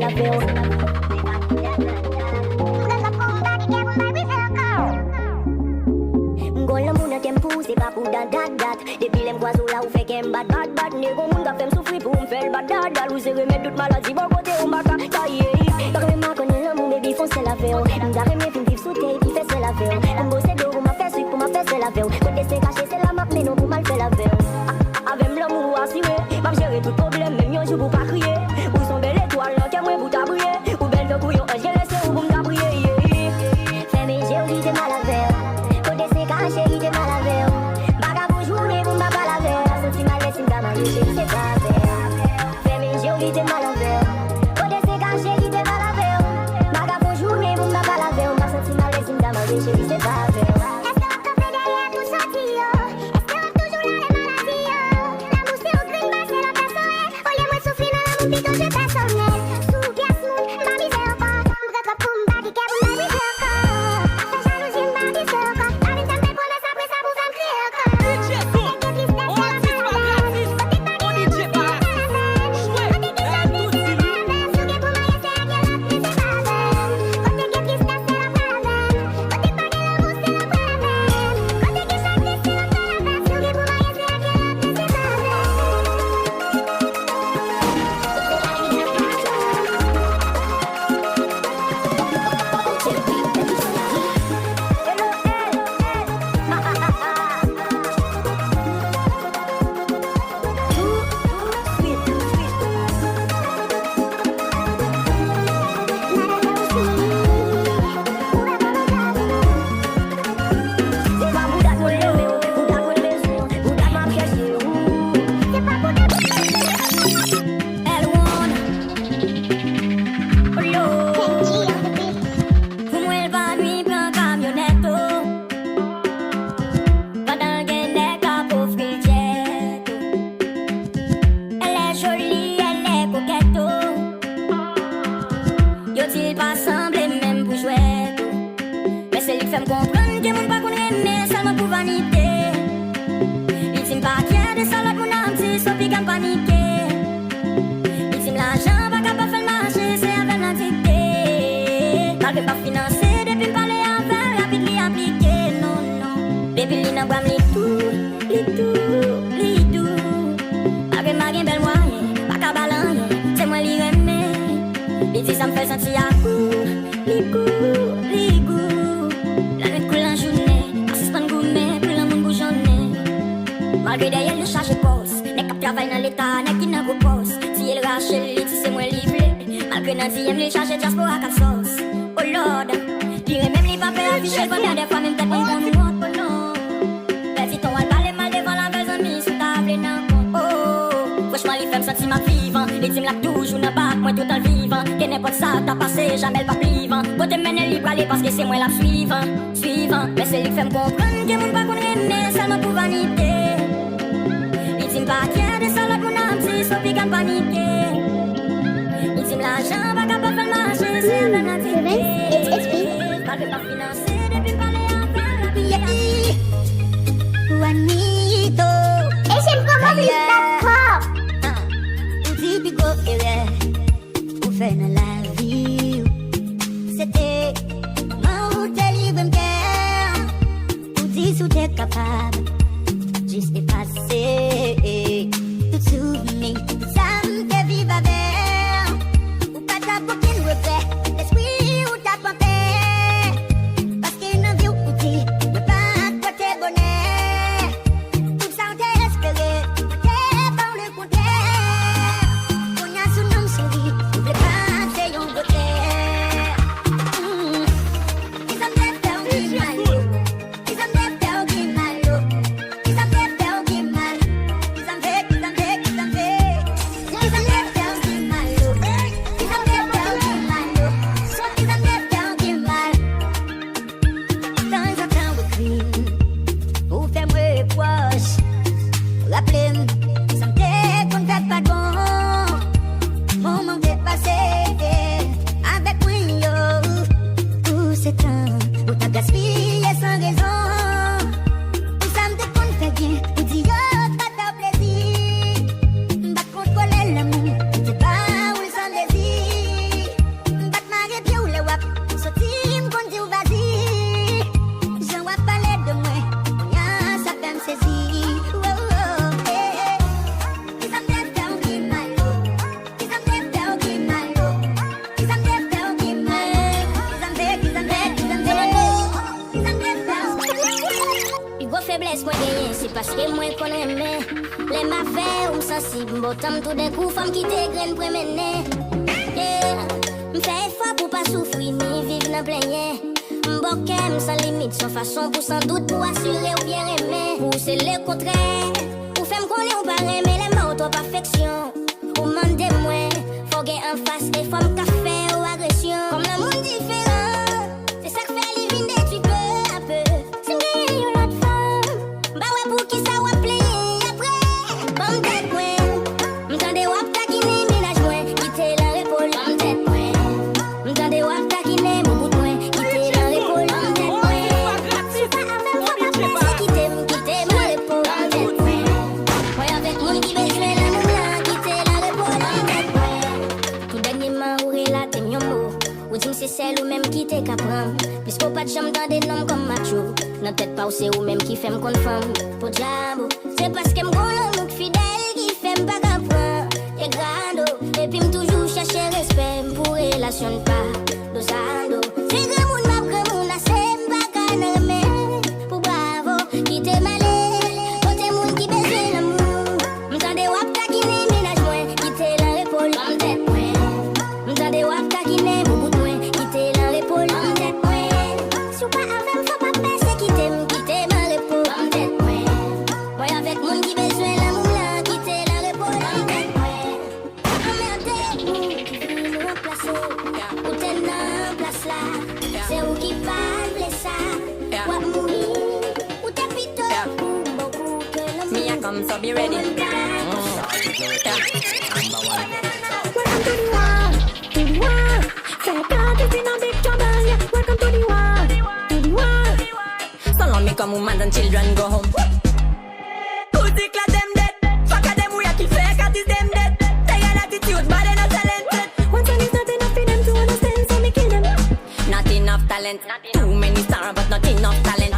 la veille. M'gon la moun t'aime pousser pas pour dat. Depuis les oiseaux là où fait qu'elle bad. Négo moun ka fait m'souffrir pour m'faire bad. Ou c'est remettre toute maladie bon côté ou maka taillé. Carrément connaît l'amour baby fonce la veille. M'dare mes films vivre sous terre puis fait c'est la veille. M'bosser d'eau pour m'a faire sucre pour m'a faire c'est la veille. Côté c'est caché c'est la map mais non pour mal faire la veille. Avec l'amour assuré, m'a gérer tout problème même yon jour pour pas crier. Ou son belle étoile là qu'elle moi pour t'abrier. Ou belle de couillon j'ai laissé ou pour m'abrier. Fais mes yeux il t'es mal à faire. Côté c'est caché il t'est mal à faire. Baga pour journée pour m'a pas la faire. Senti mal laissé m'dama c'est pas faire. Fais mes yeux il t'est mal à faire. Côté c'est caché il t'est mal à faire. Baga pour journée pour m'a pas la faire. M'a senti mal laissé m'dama c'est pas faire. c'est parce que moi qu'on aime. Les mafais ou sensible, botam tout d'un coup, femme qui te graine pour mener. Yeah, m'fais effort pour pas souffrir ni vivre dans plein air. M'bokem sans limite, sans façon pour sans doute pour assurer ou bien aimer. Ou c'est le contraire, ou femme qu'on est ou pas aimer les mots trop perfection. Ou mandez-moi, faut gagner en face des femmes café ou agression. Comme le monde différent, c'est ça que fait les vignes des tu peu à peu. C'est gagner une autre femme, bah ouais pour qui ça va plier après. Bam tête moi, m'tendez wap taquiner ménage moi, quitter la réponse. Bam tête moi, m'tendez wap taquiner mon bout de moi, quitter la réponse. Bam tête moi, si pas avec moi pas penser quitter ma réponse. Bam tête moi, moi avec mon qui besoin la moula, quitter la réponse. Bam tête moi, tout dernièrement ou relater mon mot, ou dire c'est celle ou même qui te capable, puisqu'au pas de chambre dans des noms comme macho, n'a peut-être pas c'est ou même qui fait me confirme. Pour diable, c'est parce que m'gon l'homme fidèle qui fait me pas comprendre. Et grado, et puis toujours chercher respect pour relation pas dosando. C'est grand monde m'a grand monde assez m'pas canarmer. Pour bravo, qui te malé, côté monde qui besoin l'amour. M'tendez wap taquiner ménage moi, quitter la réponse. Bam tête moi, m'tendez wap taquiner mon bout de moi, quitter la réponse. Bam tête moi, si ou pas avec faut pas penser quitter ma réponse. Bam tête moi, moi avec monde qui besoin l'amour là, quitter la réponse. Bam tête moi, emmerdez-vous qui veut me remplacer. Ou t'es dans place là, c'est où qui parle ça. Wap mourir, ou t'es plutôt beaucoup que l'amour. Me I come so be ready. Welcome to the world, to the world. Say God is in a big trouble, yeah. Welcome to the world. So long me come women and children go home. Who think like them dead? Fuck a them we a kill fake at is them dead. They got attitude but they not talented. One time is not enough for them to understand, so me kill them. Not enough talent. Too many stars but not enough talent.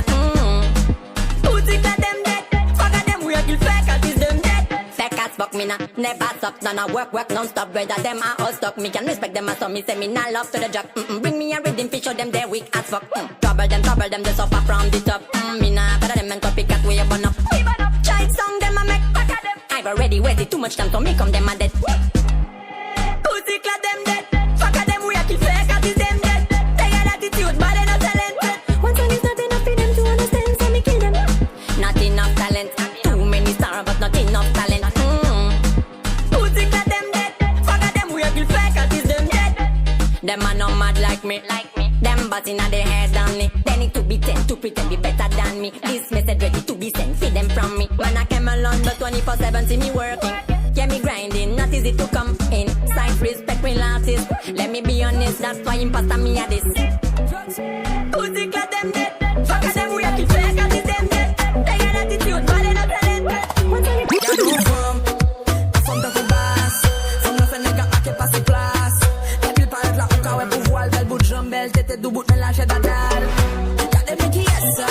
Who think like them dead? Fuck a them we a kill fake at is them dead. Fake as fuck me nah. Never stop, none work non-stop. Whether them are all stuck, me can respect them as so me say me nah love to the job. Bring me a rhythm fi show them they weak as fuck. Trouble them, they suffer from the top. Me nah better them and copycat way up on up. Child song them a make back at them. I've already waited too much time to me come them a dead. Pussy clad them dead. Fuck a them we a kill fake at is them dead. They got attitude but they not talented. One time is not enough for them to understand, so me kill them. Not enough talent. Too many stars but not enough talent. Pussy clad them dead. Fuck a them we a kill fake at is them dead. Them a no mad like me. Them buzz inna their head on me. They need to be tend to pretend be better than me. This message ready to be sent, feed them from me. Man I came along but 24/7 see me working. Yeah me grinding, not easy to come in. Side respect real artists. Let me be honest, that's why imposter me a this. Pussy clad them dead. Fuck a them we a kill fake at is them dead. They got attitude but they not talented. One time Femme de basse, femme de fenêtre à qui passe place. La pile paraît là, on carré pour voir, belle bout de jambe, belle tête debout, mélange d'adal. Y'a des mecs qui est ça,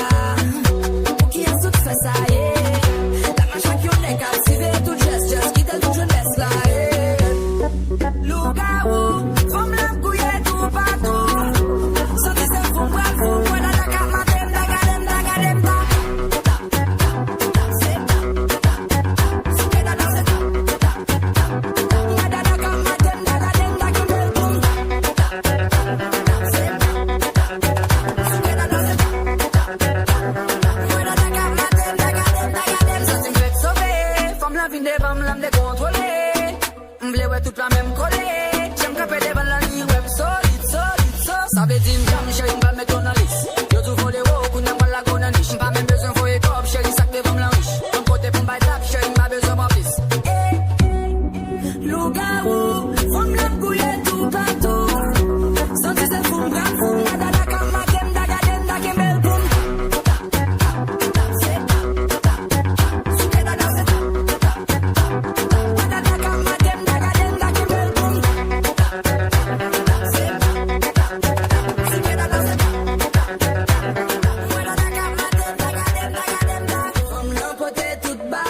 pour qui est tout fait ça, yeah. La machin qui on est captivé, tout just, quitte tout jeunesse là, yeah. Loup-garou, femme la couille tout partout. Sortez ça, fou, bravo, fou, voilà la carte, madame, dagadem, toute la même collée. J'aime caper des balles en ligne web solide. Ça veut dire j'aime chérie, m'pas mettre ton liste. Yo tout faut des woks, ou n'a pas la gonne en niche. Pas même besoin faut écop, chérie, sac des femmes riche. Ton côté pour m'bailler tap, chérie, m'a besoin d'en plus. Loup-garou, femme la couille tout partout. Senti c'est fou, bras fou, nada la cam, madem, dagadem, bel boum. Toute ba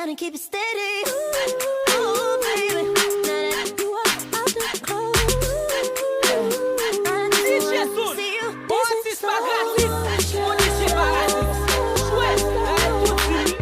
gonna keep it steady. Ooh, baby. You are out the cold. See you. Boss pas gratuit. On dit c'est pas gratuit. Chouette, tout de suite.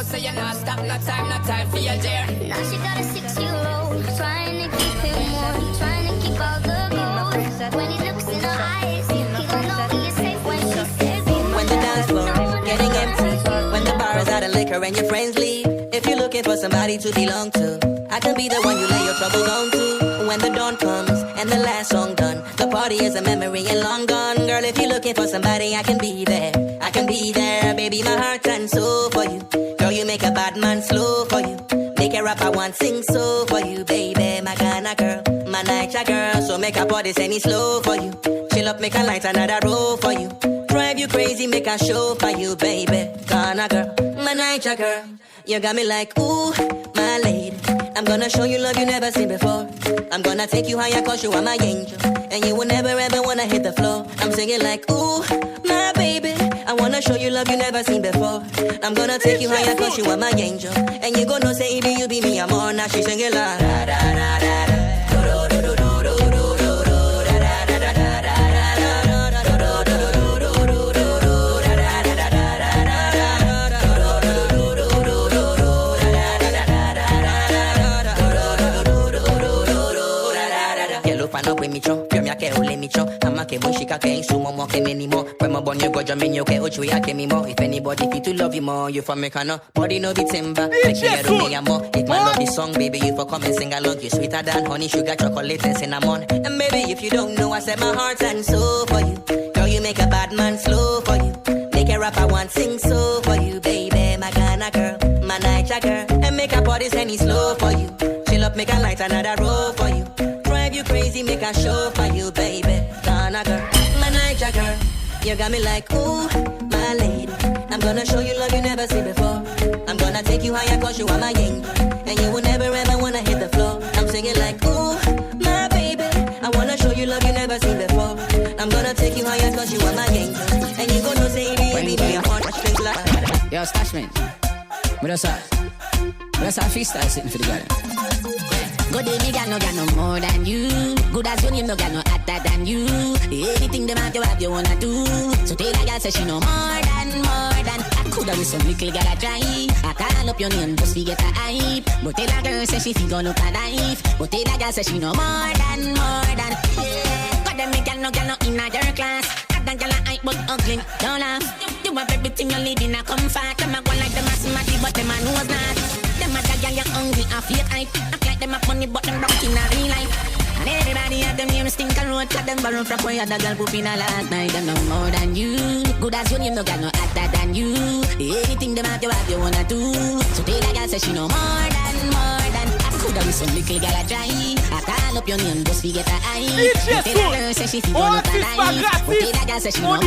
So you not stop, no time for your dear. Now she got a 6-year-old, trying to keep him warm, trying to keep all the gold. When he looks in her eyes, he don't know he is safe when she says When the dance floor is getting empty, when the bar is out of liquor and your friends leave, if you're looking for somebody to belong to, I can be the one you lay your troubles on to. When the dawn comes and the last song done, the party is a memory and long gone. Girl, if you're looking for somebody, I can be there. I can be there, baby, my heart and soul for you. Girl, you make a bad man slow for you. Make a rapper want sing so for you, baby, my Ghana girl, my Niger girl. So make a body send it slow for you. Chill up, make a light another roll for you. Drive you crazy, make a show for you, baby, Ghana girl, my Niger girl. You got me like, ooh, my lady. I'm gonna show you love you never seen before. I'm gonna take you higher cause you are my angel. And you will never ever wanna hit the floor. I'm singing like, ooh, my baby. I wanna show you love you never seen before. I'm gonna take you higher cause you are my angel. And you gonna say, baby, you be me, I'm on. Now she singing like, da da da da da. Que ole micho, ama que boy shika que insumo mo que minimo. When my bonyo go jam in yo que ocho ya que mimo. If anybody fit to love you more, you from Mekano. Body no be timber, make me hear me amo. If my love this song, baby, you for come and sing along. You sweeter than honey, sugar, chocolate and cinnamon. And baby, if you don't know, I said my heart and soul for you. Girl, you make a bad man slow for you. Make a rapper want sing so for you, baby, my Ghana girl, my Niger girl. And make a body send it slow for you. Chill up, make a light another roll for you. Drive you crazy, make a show for you, baby, Ghana girl, my Niger girl. You got me like, ooh, my lady. I'm gonna show you love you never seen before. I'm gonna take you higher cause you are my angel. And you will never ever wanna hit the floor. I'm singing like, ooh, my baby. I wanna show you love you never seen before. I'm gonna take you higher cause you are my angel. And you gonna say, baby, I'm on things like. Yo, Stashman, what else up? What else up freestyle sitting for the garden? Good day, me got no more than you. Good as you no got no hotter than you. Anything them have you wanna do. So tell a girl say she no more than. I coulda with some little girl a try. I call up your name just to get a hype. But tell a girl say she fi go look a life. But tell a girl say she no more than. Yeah. God them me got no in a your class. Other girl a hype but ugly, don't laugh. You have everything you live in a comfort. Them a go like them a smarty but them a knows not. Them a girl you hungry a fake hype. Them a funny but them broke in a real life. And everybody have them here stink a road. Cause them borrow from where the girl poop in a last night. Them no more than you. Good as you no got no hotter than you. Anything them have you wanna do. So tell a girl say she no more than. I coulda with some little girl a try. I call up your name just to get a eye. Tell a girl say she fi go look a life. But tell a girl say she no more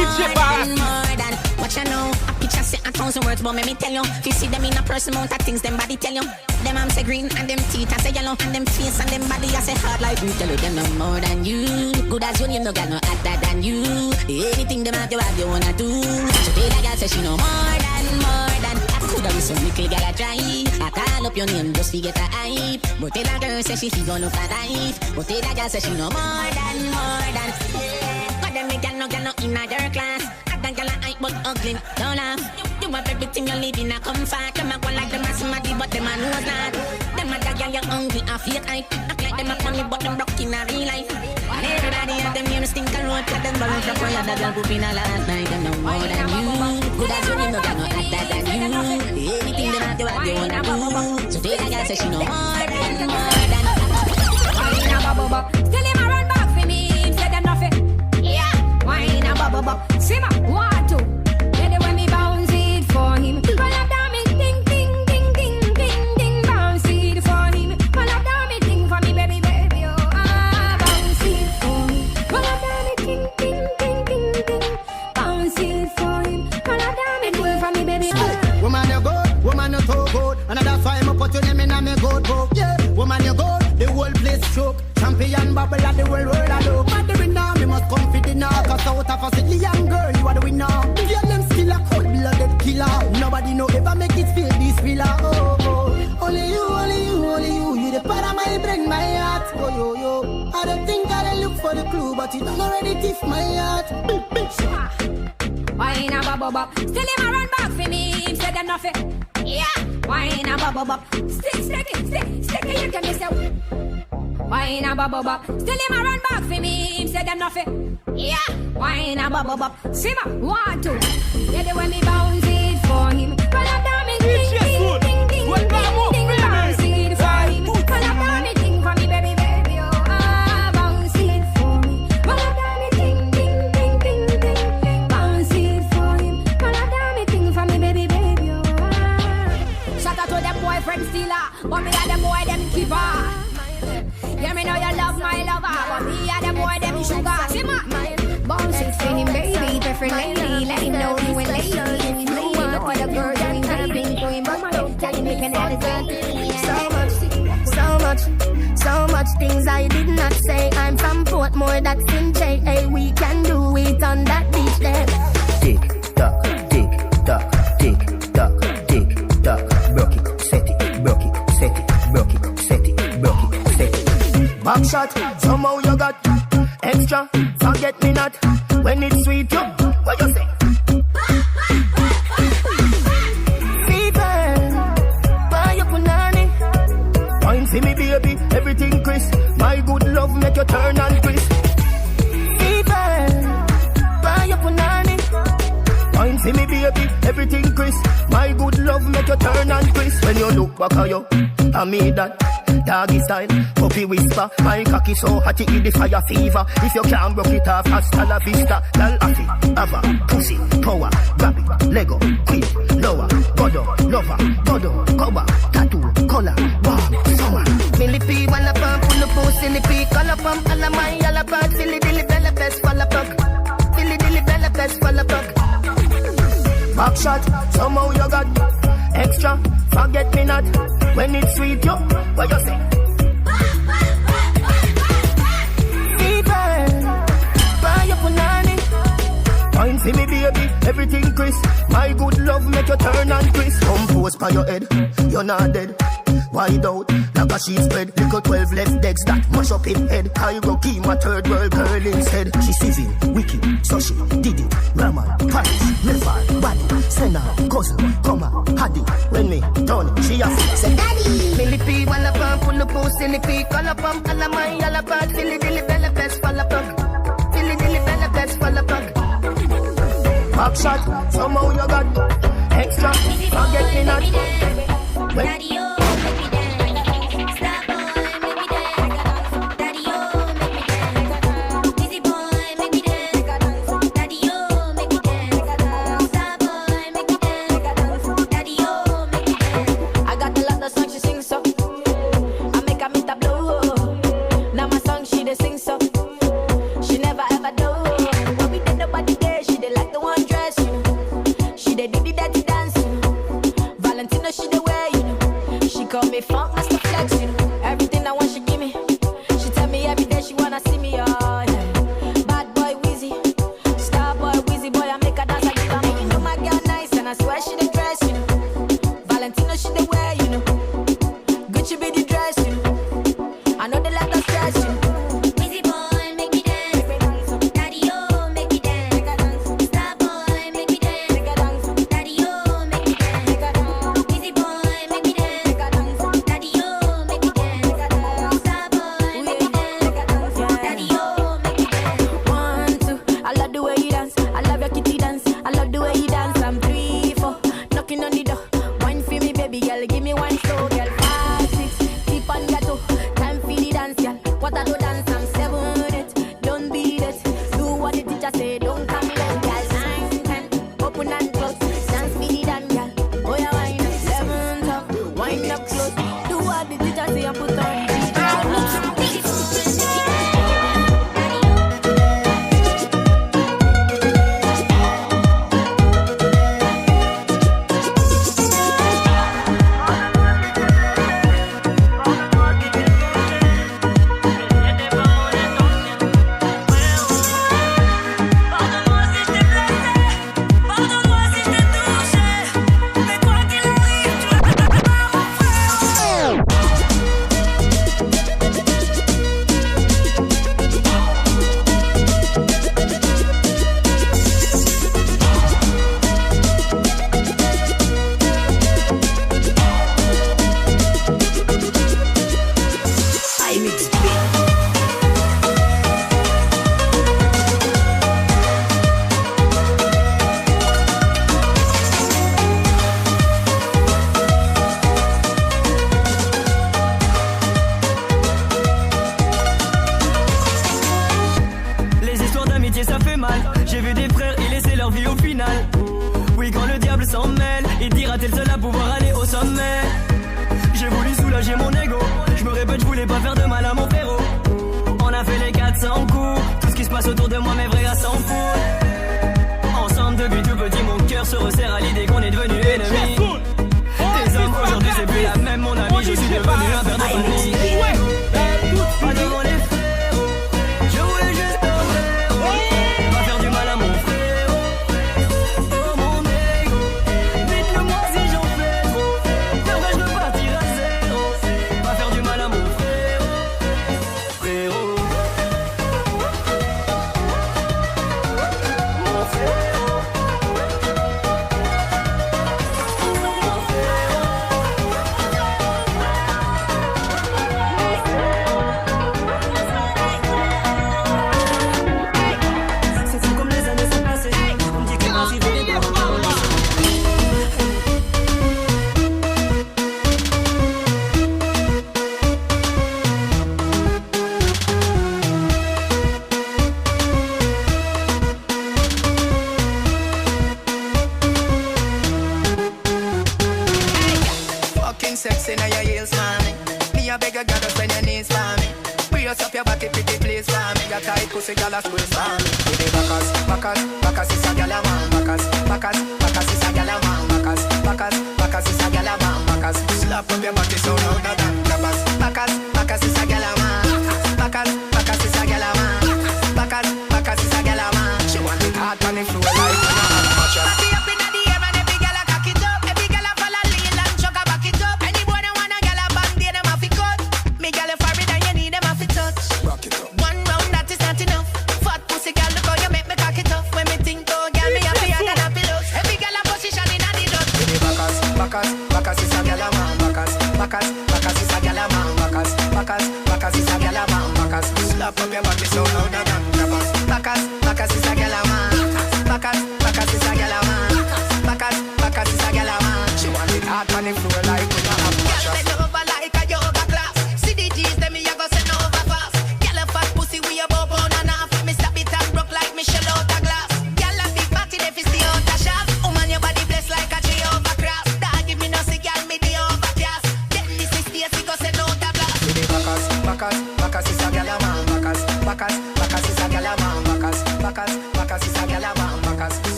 than. What you know? A picture say 1,000 words but let me tell you. If you see them in a person amount of things them body tell you. Them arms say green and them teeth I say yellow. And them face and them body I say hard like we tell you them no more than you. Good as you no got no hotter than you. Anything them have you wanna do. So tell a girl say she no more than. I coulda with some little girl a try. I call up your name just to get a hype. But tell a girl say she fi go look a life. But tell a girl say she no more than. Yeah. But them me got no in a your class. Other girl a hype but ugly, don't laugh. You have everything you live in a comfort. Them a go like them a somebody, but them a knows that. Them a dog you hungry and fake hype. Act like them a funny, but them broke in a real life. And everybody have them here stink and road. Cut them balance from fire. That girl poop in a last night. Them know more than you. Good as you know, they know act better than you. Anything them have to what they wanna do. So they like I say she know more than Wine a bubble bop. Still him a run back for me. Say them nothing. Yeah. Wine a bubble bop. Simmer, 1, 2. Get it when me bounce it for him. Roll up down me ding ding ding ding ding ding. Bounce it for him. Roll up down me ding for me baby baby oh. Bounce it for me. Roll up down me ding ding ding ding ding. Bounce it for him. Roll up down me ding for me baby. Woman you good, woman you too good. And that's why I'm put your name in a me good book. Yeah, woman you good. The whole place shook. Champion bubble at the world I look. But the winner, me must come fit dinner. Cause out of a city young girl, you are the winner. Yeah, them still a cold-blooded killer. Nobody no ever make it feel this thriller. Oh, oh. Only you, only you, only you. You the part of my brain, my heart. Oh, yo, yo. I don't think I look for the clue, but you don't already tiff my heart. Wine a bubble bop. Still him a run back for me. Him say them nothing. Yeah. Wine a bubble bop. Stick it, you can miss it. Wine a bubble bop. Still him a run back for me. Him say them nothing. Yeah. Wine a bubble bop. Simmer, 1, 2. Yeah, the way me bounce it for him. Roll up down me ding ding ding ding ding ding. Bounce it for him. Roll up down me ding for me baby baby oh. Bounce it for me. Roll up down me ding ding ding ding ding. Bounce it for him. Roll up down me ding for me baby baby oh. Shout out to them boyfriend stealer, but me and them boy them keeper. Yeah, me know you love my lover, but me and them boy them sugar. Simmer, bounce it for him baby, different lady. Let him know you and lady. No other girl doing baby to him, but don't tell him you can have So much things I did not say. I'm from Portmore, that's in J.A. We can do it on that beach there. Tick tock, tick tock, tick tock, tick tock. Broke it, set it, broke it, set it, broke it, set it, broke it, set it. Back shot, somehow you got extra. Forget me not when it's sweet. You, what you say? See me baby, everything crisp. My good love make you turn and crisp. People, buy your punani. Wine see me baby, everything crisp. My good love make you turn and crisp. When you look back at you, I made that doggy style, puppy whisper. My cocky so hot it give the fire fever. If you can't broke it off, hasta la vista. Lal afi, ava, pussy, power, grab it, Lego, quick, lower, godo, lover, godo, cover, tattoo, color, warm, summer. Millipede, wanna pump, pull up, pull silly color pump, all of my yellow pump, silly dilly bella best, fall apart. Silly dilly bella best, fall apart. Back shot, somehow you got extra. Forget me not when it's sweet. You, what you say? People, buy your punani. Wine see me baby, everything crisp. My good love make you turn and crisp. Compose by your head, you're not dead. Wide out, like a sheet spread. Little 12 left decks that mash up in head. I go keep my third world girl instead. She civil, wicked, so she did it. Raman, Paris, never, body, Senna, cousin, come on, had it. When me done it, she has said daddy. Millipede, wanna pump, pull up, pull silly color pump, all of my yellow pump, silly dilly bella best, fall apart. Silly dilly bella best, fall apart. Back shot, somehow you got extra. Forget me not. Daddy, oh, make me dance. Star boy, make me dance. Daddy, oh, make me dance. Busy boy, make me dance. Daddy, oh, make me dance. Star boy, make me dance. Daddy, oh, make me dance. I got a lot of songs she sings so. I make her meet a blow. Now my song she dey sing so. She never ever do. When we did nobody there, she dey like the one dress, you know. She dey do the dirty dance, you know. Valentino she dey wear, you know. She call me funk master flex, you know. Everything I want she give me. She tell me every day she wanna see me, oh yeah. Bad boy Wheezy, star boy Wheezy boy, I make her dance, I give her me. You know my girl nice and I swear she dey dress, you know. Valentino she dey wear, you know. Gucci be the dress, you know. I know they let us stress, you know. Busy boy, make me dance. Daddy, oh, make me dance. Star boy, make me dance. Daddy, oh, see I put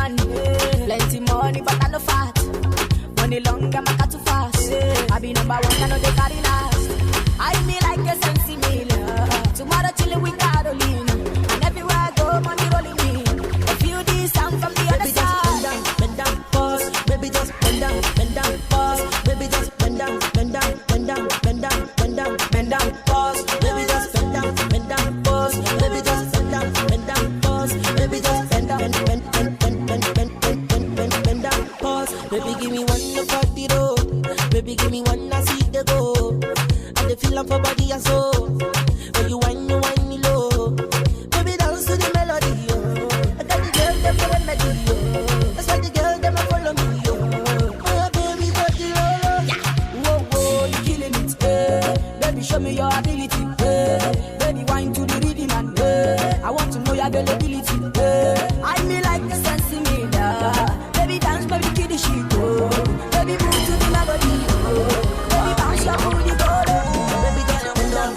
on the Tomorrow chillin' with Carolina, and everywhere I go, money rolling in. I feel this sound from the other side. Baby, give me one to cut the road. Baby, give me one to see the go. And the feel of her body and soul. When you wind me low. Baby, dance to the melody, yo. I got the girl, them for remedy, yo. That's why the girl, them a follow me, yo. Oh, baby, got the roll, whoa, whoa, you killing it, Baby, show me your ability, Baby, wine to the rhythm and, I want to know your availability, I me like a sense me, Baby, dance, baby, kill the shit, Baby, move to the melody, Baby, bounce your booty, go, Baby, get up and down,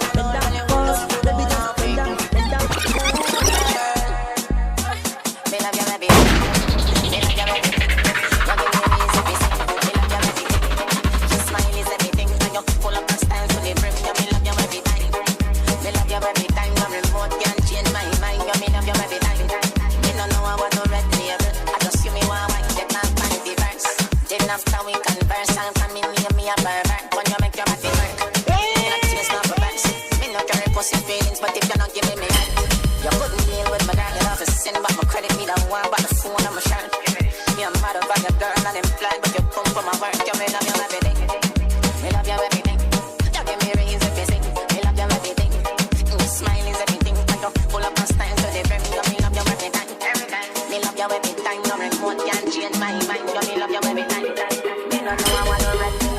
pause. Baby, just bend down, bend down. Me love you, baby. Me love you, baby. Your baby is everything. Me love you, baby. Your smile is everything. And you're full of style to the brim. Me love you every time. Me love you every time. No remote can change my mind. Me love you every time. Me don't know what to red label. I just you me one white. Get my panty verse. Then after we converse, I'm coming near me a pervert. When you make your body work. Me not taste no perverse. Me no carry pussy feelings, but if you're not giving me head, you couldn't deal with my girl. You love is sin, but my credit me that one. But the phone on my shirt. Me a mad about your girl and implied, but you pump for my work. You me love you everything. Me love you everything. You give me raise everything. Me love you everything. Your smile is everything. And you full of style to the brim. You me love you every time. Me love you every time. No remote can change my mind. You me love you every time. Me don't know I want to red me.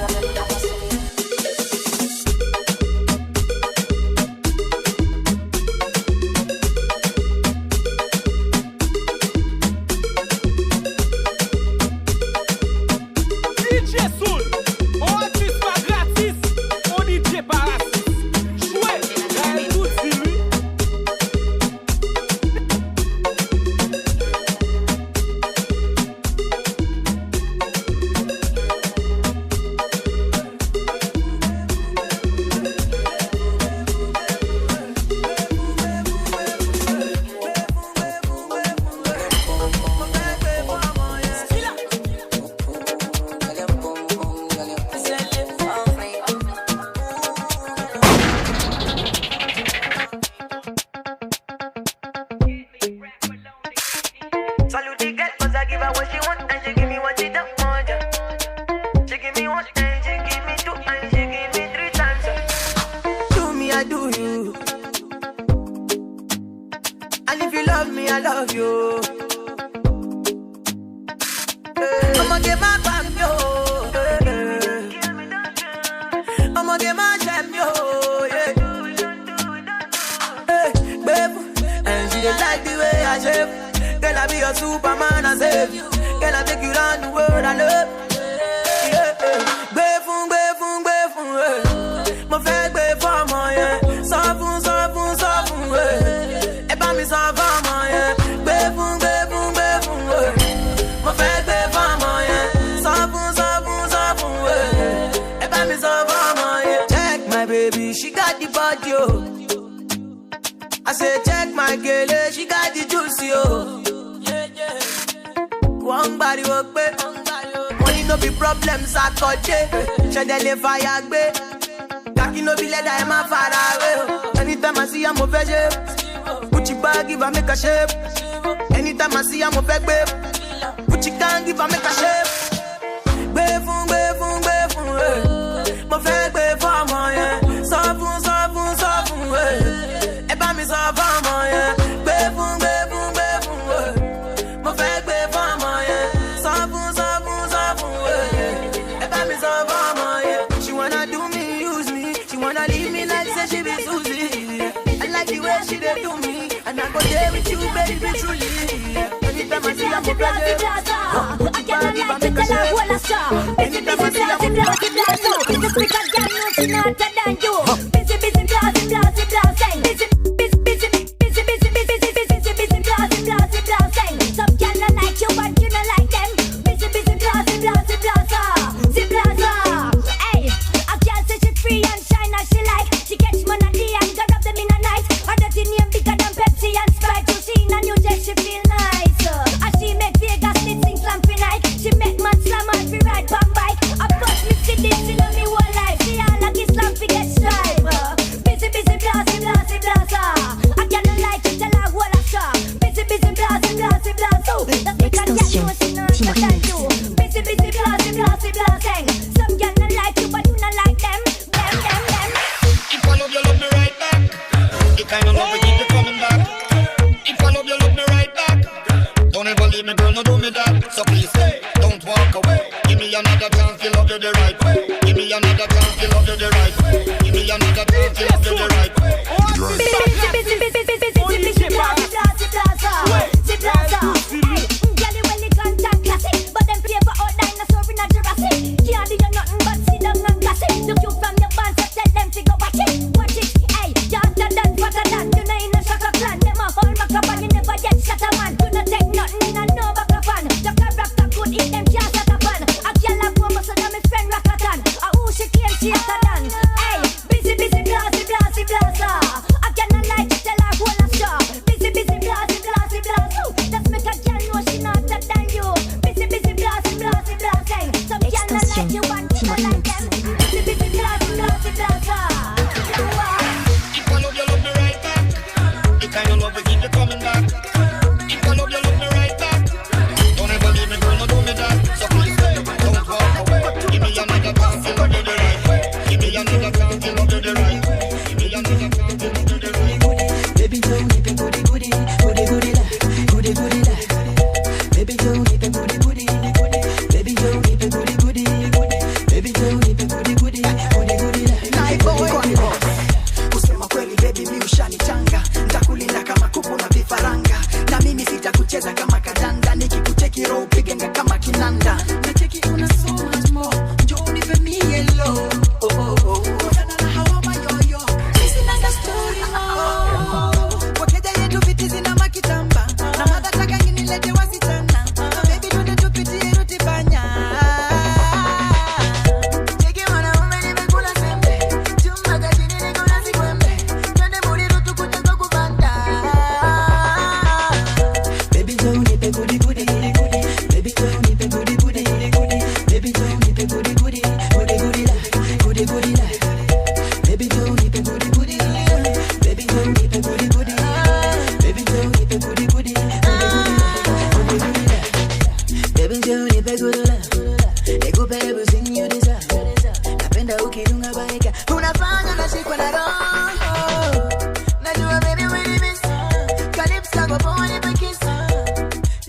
DJ Soul, on artiste pas gratis, on DJ pas raciste. Jouez, gagne tout si lui. Salute the girl, cause I give her what she want and she give me what she don't want. She give me one and she give me two and she give me three times. Do me, I do you. And if you love me, I love you. I'ma get my back, yo. I'ma get my jam, yo. Hey, babe, and she don't like the way I shape. Girl, I be your Superman, I save you. Girl, I take you round the world, I love. Yeah, Gbefun, gbefun, gbefun, mo fẹ́ gbé fọ́mọ yẹn. Sọ fún, ẹ bá mi sọ fọ́mọ yẹn. Gbefun, gbefun, gbefun, mo fẹ́ gbé fọ́mọ yẹn. Sọ fún, ẹ bá mi sọ fọ́mọ yẹn. Check my baby, she got the body, oh. I say check my girl, she got the juice, yo. One body work, babe. Money no be problems, I got it. Share the fire, babe. Kaki no be leather, I'm a far away. Anytime I see I'm a veggie. Gucci bag, give her make a shape. Anytime I see I'm a bag, babe. Gucci gang, give her make a shape. Gbefun, gbefun, gbefun, mo fẹ́ gbé fọ́mọ yẹn. Sọ fún, ẹ bá mi sọ fọ́mọ yẹn. Gbefun, gbefun, gbefun, mo fẹ́ gbé fọ́mọ yẹn. Sọ fún, ẹ bá mi sọ fọ́mọ yẹn. She wanna do me, use me. She wanna leave me like say she be Susie. I like the way she dey do me, and I go there with you, baby, truly. Anytime I see I'm a pleasure. I cannot like to tell her what I saw. Busy, blazy, blazo. This wicked girl knows she's not better than you. Busy, blazy, blazing. Busy, blazy, blazing. Some girl not like you, but you not like them. Busy, blazy, blaza. Hey, a girl say she free and shine as she like. She catch money and got up them in a night. Her dirty name bigger than Pepsi and Sprite. You see in a new jet, she feel nice. As she make Vegas lit sing slam for night. She make man slam and fi ride pan bike. Of course me see this in me whole life. See all like Islam fi get strike. busy, busy, blasty, blasty, blasting. Some girl not like you, but you not like them. Them. If I love you, love me right back. The kind of love we keep you coming back. If I love you, love me right back. Don't ever leave me, girl, no do me that. So please stay, don't walk away. Give me another chance to love you the right way. Give me another chance to love you the right way. Give me another chance to love you the right way. Busy, busy, busy, busy, busy, busy, blasty, blasty, blaster. Si blaster. Hey, girl, you well contact classic, but them play for all dinosaur in a Jurassic. Can't do you nothing but sit down and gossip. Look you from your band, so tell them to go watch it. Watch it, hey, you're hotter than, fatter than. You know in a shaka clan, them a whole back up and you never get shot a man. You not take nothing in a no back up fan. The character good, eat them can't shut up on. A girl a woman, so them is friend Rakatan. A who she claim she hotter than. Hey, busy, busy, blasty, blasty, blaster. I cannot like to tell her whole a star. Busy, busy, blasty, blasty, blast. Just make a girl know she not hotter than you. Busy, busy, blasty, blasty, blasting. Some girl not like you and you not like them. Busy, busy, blasty, blasty, blaster. If I love you, love me right back. The kind of love we keep you coming back. If I love you, love me right back. Don't ever leave me, girl, no do me that. So please stay, don't walk away. Give me another chance to love you the right way. Give me another chance to love you the right way. Give me another chance to love you the right way. Baby, don't keep it goody goody, goody goody la, goody goody la. Baby, don't keep it goody goody, goody. Baby, don't keep it goody goody, goody. Baby, don't keep it goody goody, goody goody la. Night boy, kusema kweli baby mi ushanichanga. Nitakulinda kama kuku na vifaranga. Na mimi sitakucheza kama kadanda. Nikikucheki roho pigenga kama kinanda. Nacheki una so much more. Njoo unipe mi yellow. Oh oh oh. Kutana na hawa mayoyo. Sisi nanga story more. Wakeja yetu viti zina makitamba. Na madataka nginilete wasichana. Baby tunde tupitie rutibanya. Cheki wanaume nimekula sembe. Chumba gajini nikula sikwembe. Twende Muriru tukuje kwa kubanda. Baby, don't keep it goody goody, goody. Baby, don't keep it goody goody, goody. Baby, don't keep it goody goody, goody goody la, goody goody la. Baby, don't keep it goody goody. Baby, don't keep it goody goody. Baby, don't keep it goody goody, goody goody la, goody goody la. Baby, don't keep it goody la. Nikupe everything you deserve. Napenda ukidunga baika. Unafanya nashikwa na roho. Najua baby when you miss. Calypso kwa poa nipe kiss.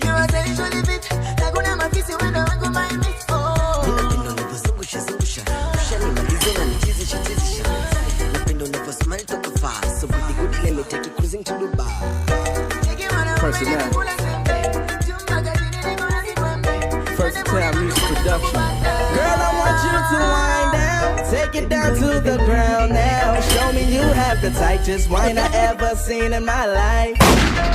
You are sexually fit. Hakuna mafisi wendo wangu my miss. Napenda unavyozungusha zungusha, ushanimaliza na nijizisha jizisha. Napenda unavyosmile toka far, so goody goody let me take you cruising to Dubai. Versatile music production. Girl, I want you to wind down, take it down to the ground now. Show me you have the tightest wine I ever seen in my life.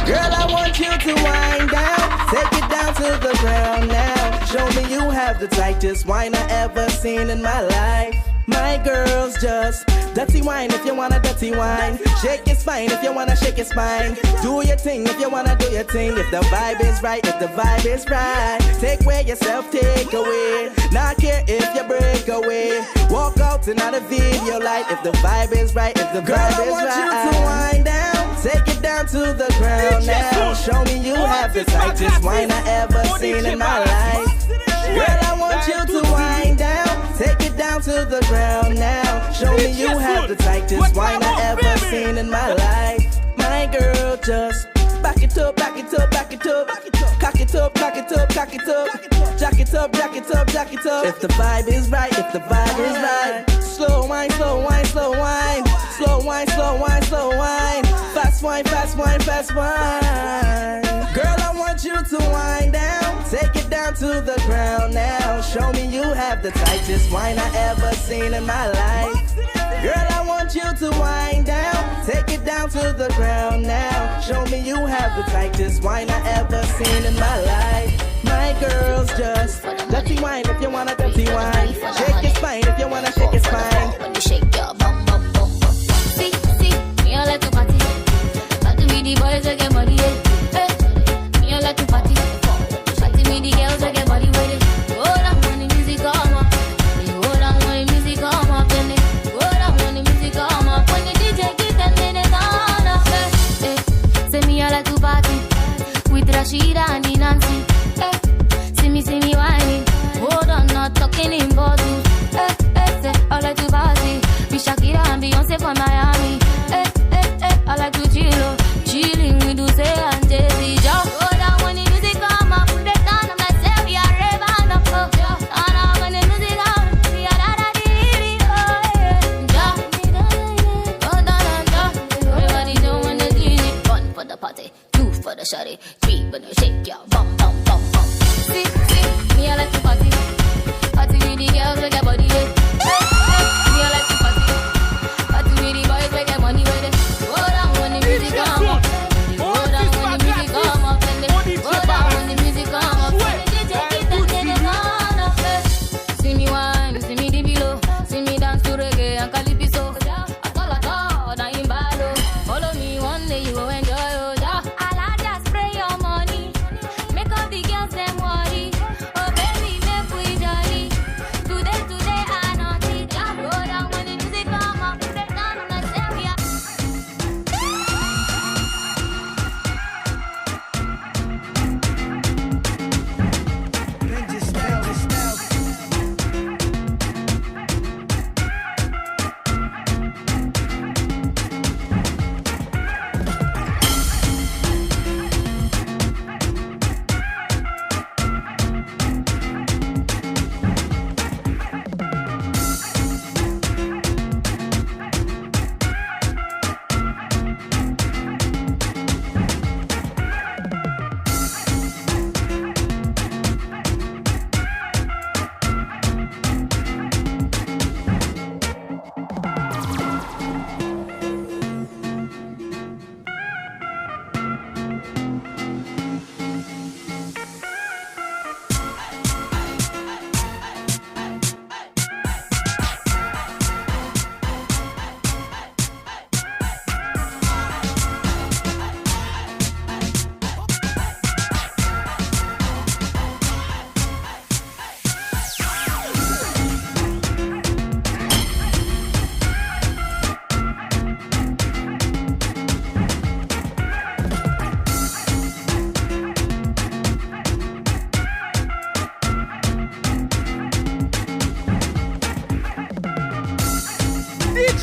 Girl, I want you to wind down, take it down to the ground now. Show me you have the tightest wine I ever seen in my life. My girl's just dirty wine if you want a dirty wine. Shake your spine if you want to shake your spine. Do your thing if you want to do your thing. If the vibe is right, if the vibe is right. Take away yourself, take away. Not care if you break away. Walk out and out a video light. If the vibe is right, if the vibe is right. Girl, I want you to wind down, take it down to the ground now. Show me you have the tightest wine I ever seen in my life. Girl, I want you to wind down, take it down to the ground now. Show me you have the tightest wine I ever seen in my life. My girl, just back it up, back it up, back it up. Cock it up, cock it up, cock it up. Jack it up, jack it up, jack it up. If the vibe is right, if the vibe is right. Slow wine, slow wine, slow wine. Slow wine, slow wine, slow wine. Fast wine, fast wine, fast wine. Girl, I want you to wind down, take it down to the ground now. Show me you have the tightest wine I ever seen in my life. Girl, I want you to wind down, take it down to the ground now. Show me you have the tightest wine I ever seen in my life. My girl's just dirty wine if you want a dirty wine. Shake your spine if you want to shake your spine. When you shake your bum bum bum bum. See, me I like to party. Party with the boys that get money. Me I like to party. Party with the girls that get money with it. Hold on when the music come up. Hold on when the music come up. Hold on when the music come up. When the DJ get them in it on up. Say me I like to party with Rashida and Nancy. See me whining. Oh,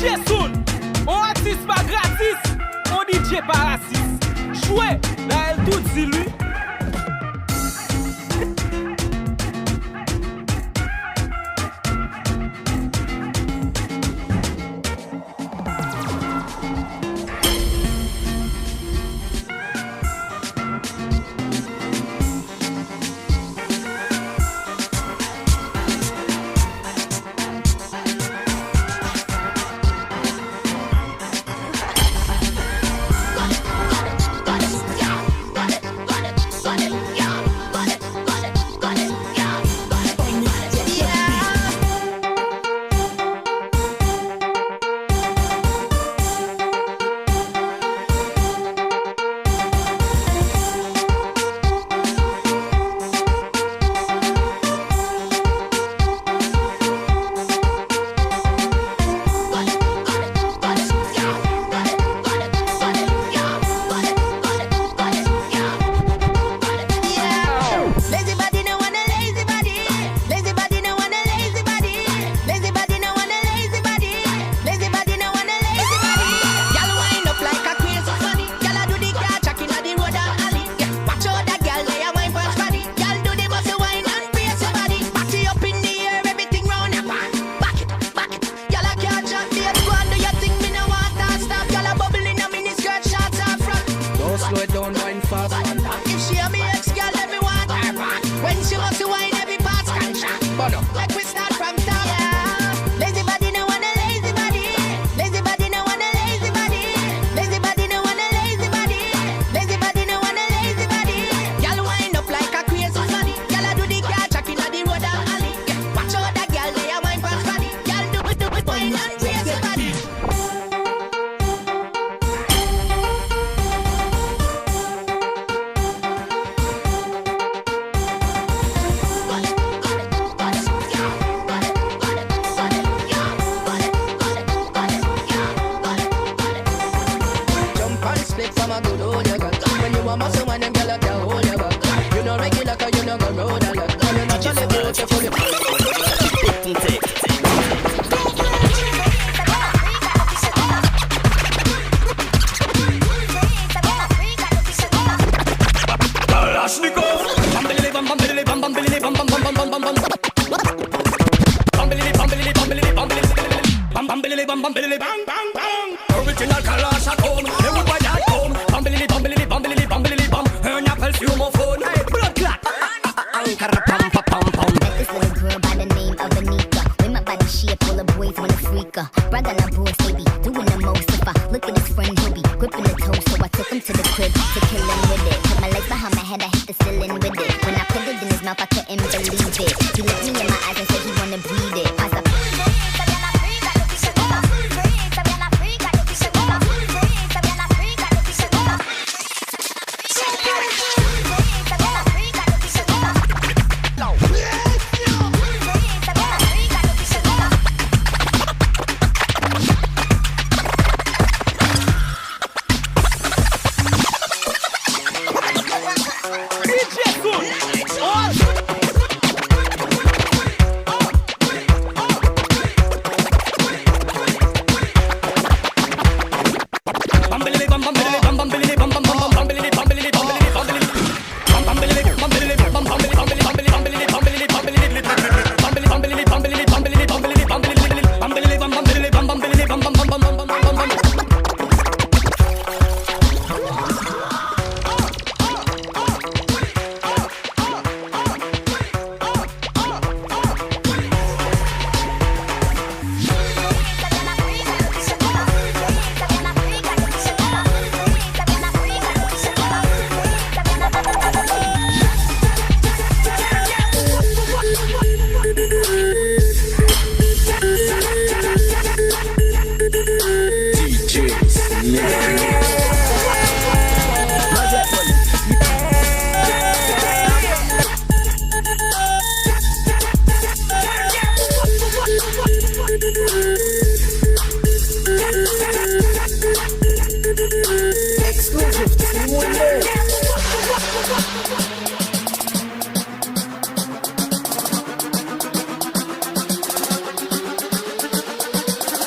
DJ Soul, on artiste pas gratis, on DJ pas raciste. Jouer, là elle tout dit lui.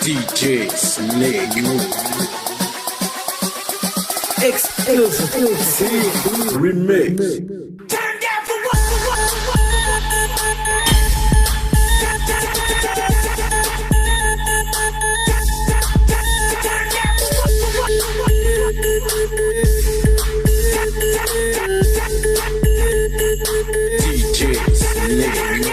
DJ Snake. Exclusive Remix. DJ Snake.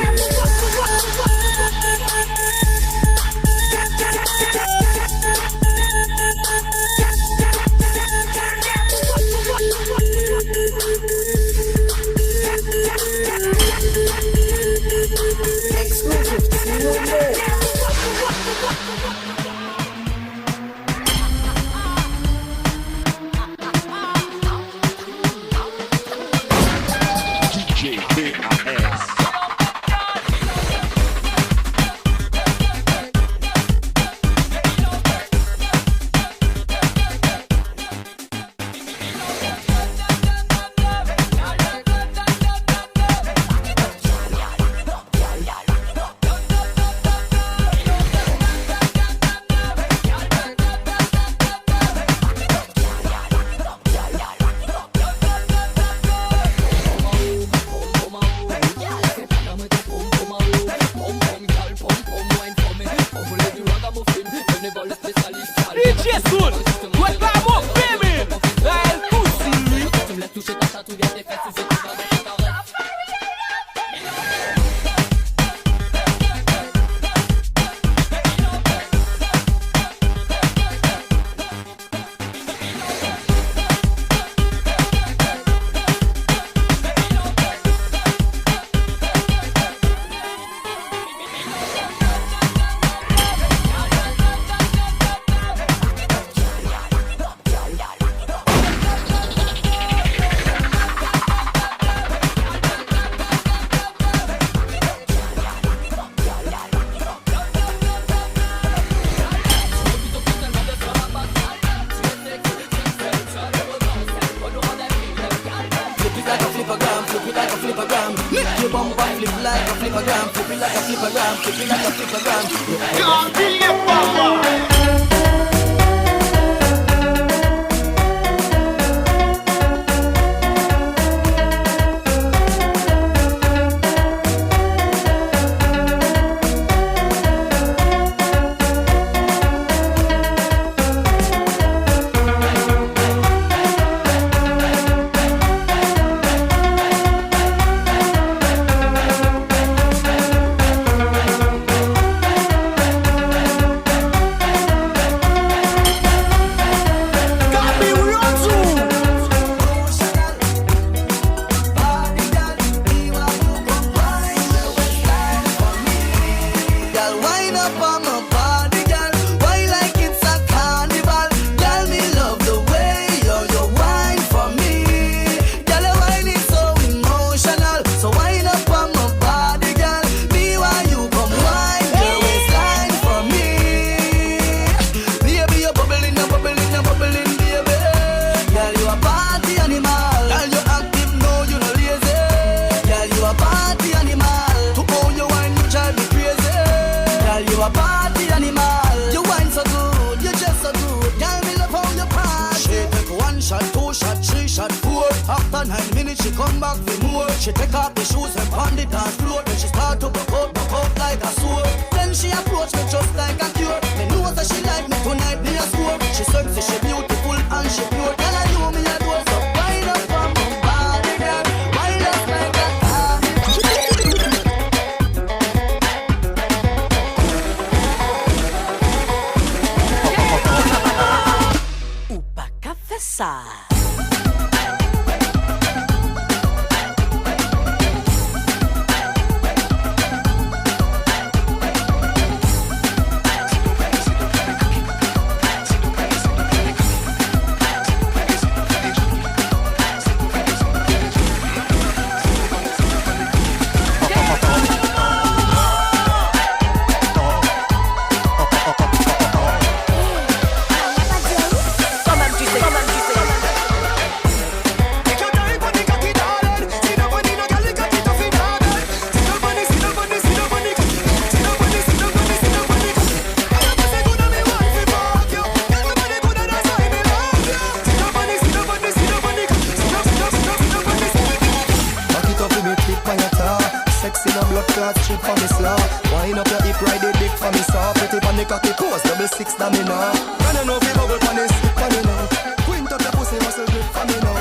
class shit for me slow. Wind up your hip, ride the dick for me soft. Put it on the cocky post, 6 domino. Can you know if you bubble on this, can you know? Quint up your pussy, muscle grip for me now.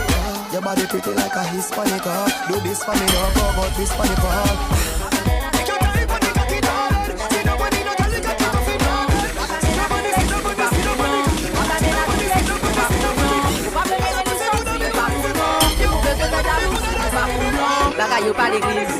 Your body pretty like a Hispanic, do this for me now, go about this for me, Take your time for the cocky down. See nobody, no tell you got to fit down. See nobody, see nobody, see nobody. Baga yo pas l'église,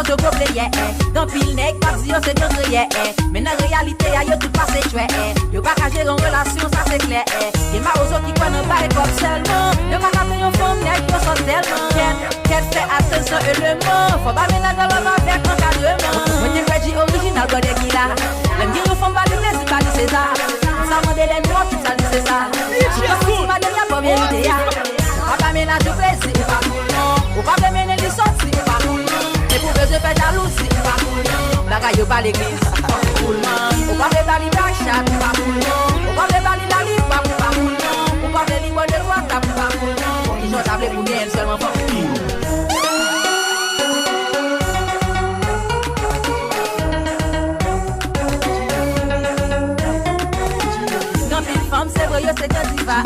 yo go play dans pile nèg pas dire c'est dangereux mais dans réalité yo tout passé chouet yo pas gérer en relation ça c'est clair et ma ozo qui croit non pas comme seulement yo pas capter yon femme nèg yo sont tellement qu'elle fait attention élément faut pas mélanger dans l'homme avec encadrement moi tu dis original god qui là l'aime dire yon femme pas plaisir pas c'est ça ça mandé les mots tout ça c'est ça tu pas dire pas vérité pas mélanger plaisir pas ou pas mener les sorties pas je fais jalousie, pas cool. La gaille pas l'église, pas cool. On va faire la chat, pas cool. On va faire la libre, pas cool. On va faire libre de droite, pas cool. Ils ont tablé pour bien seulement pas cool. C'est vrai, c'est un diva.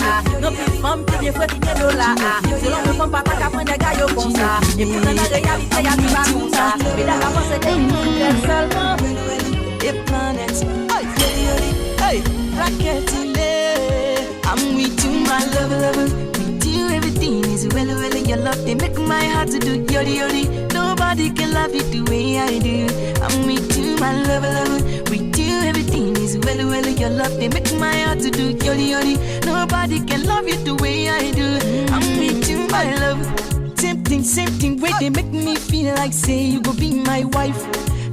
Non plus femme qui vient fouetter des dollars. C'est l'homme qui pas qu'à prendre des gars comme ça. Et pour la réalité, y'a plus pas comme ça. Mais d'accord, c'est des mondes seulement. The planets, hey, rocket I'm with you, my love. With you, everything is well. Your love, they make my heart to do yodi. Nobody can love you the way I do. I'm with you, my love. With you, everything is well. Your love, they make my heart to do yodi. Nobody can love you the way I do. I'm with you, my love. Same thing, way they make me feel like say you go be my wife.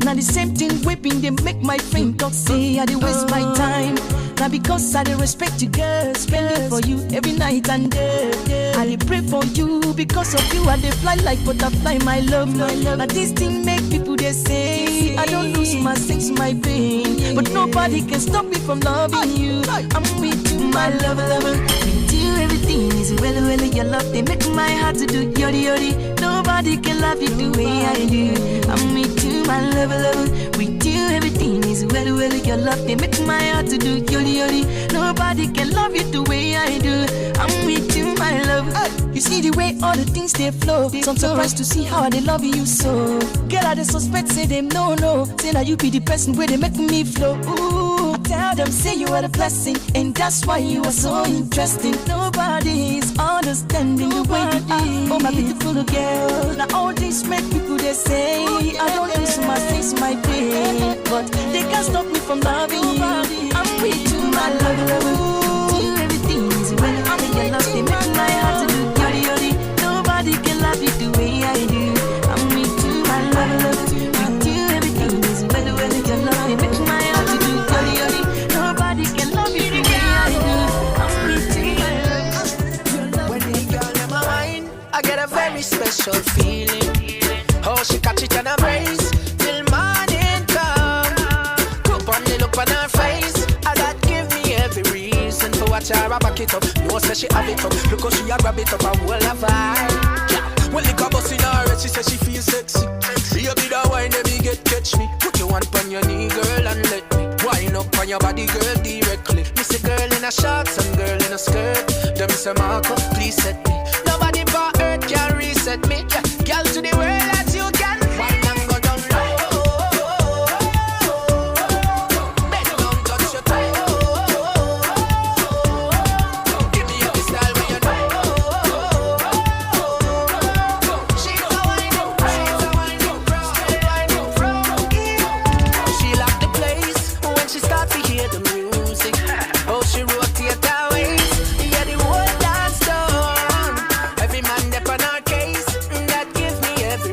Now the same thing whipping they make my friend talk say I dey waste my time. Now because I dey respect you girl, spend it for you every night and day. I dey pray for you because of you I dey fly like butterfly my love. Now this thing make people they say I don't lose my sense, my pain, but nobody can stop me from loving you. I'm with you, my love. With you everything is well. Your love they make my heart to do yodi. Nobody can love you the way I do. I'm with you, my love. With you everything is well. Your love they make my heart to do yodi. Nobody can love you the way I do. I'm with you, my love. You see the way all the things they flow. So I'm surprised to see how they love you so. Girl, I dey suspect say them no. Say that you be the person where they make me flow. Ooh, I tell them say you are the blessing, and that's why you are so interesting. Nobody is understanding the way you are. Oh my beautiful girl. Now all this make people they say I don't lose my sense, my pain, but they can't stop me from loving you. I'm with you, my love. You everything is well. Your love they make my heart to do yodi. Nobody can love you the way I do. I'm with you, my love. With you everything is well. Your love they make my heart to do yodi. Nobody can love you the way I do. I'm with you, my love. When the girl in my mind, I get a very special feeling. Oh, she catch it and embrace till morning come. Group on the look on her face, and that give me every reason to watch her back it up. No say she have it up, look how she a grab it up and hold her vibe. Yeah, when the car bust in her head, she say she feel sexy. Baby, that wine let me catch me. Put your hand on your knee, girl, and let me wind up on your body, girl, directly. Me say girl in a shorts and girl in a skirt. Them say Marco, please set me. Nobody but earth can reset me. Yeah, girl to the world as you can. Wine and go down low. Bend down, touch your toe. Give me your style when you know. She's a wine up, she locked the place when she start to hear the music. Oh, she rotate her waist. Yeah, the whole dance done. Every man dep on her case. That give me every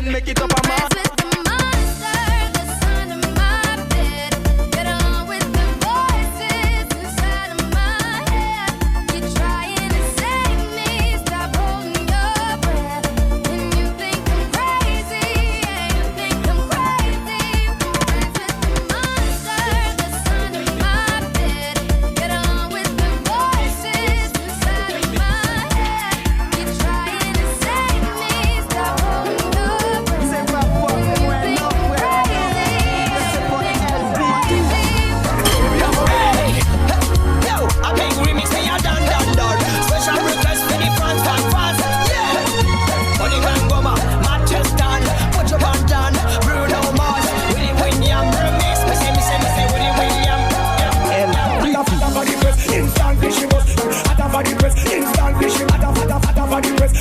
and make it up a man.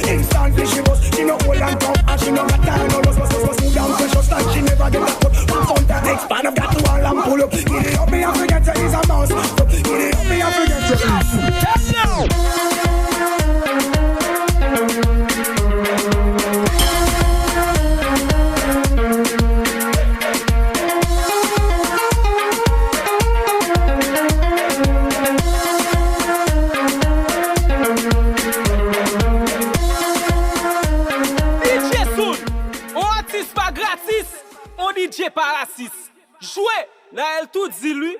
Instantly she was, she no old and tough, and she no got time, no loss, smooth and precious, like she never get that cut. Front and expand, I've got to all and pull up. Get it up, me I forget to is a mouse. Get it up, me I forget to is. Now. DJ Parasis, jouez, là elle tout dit lui.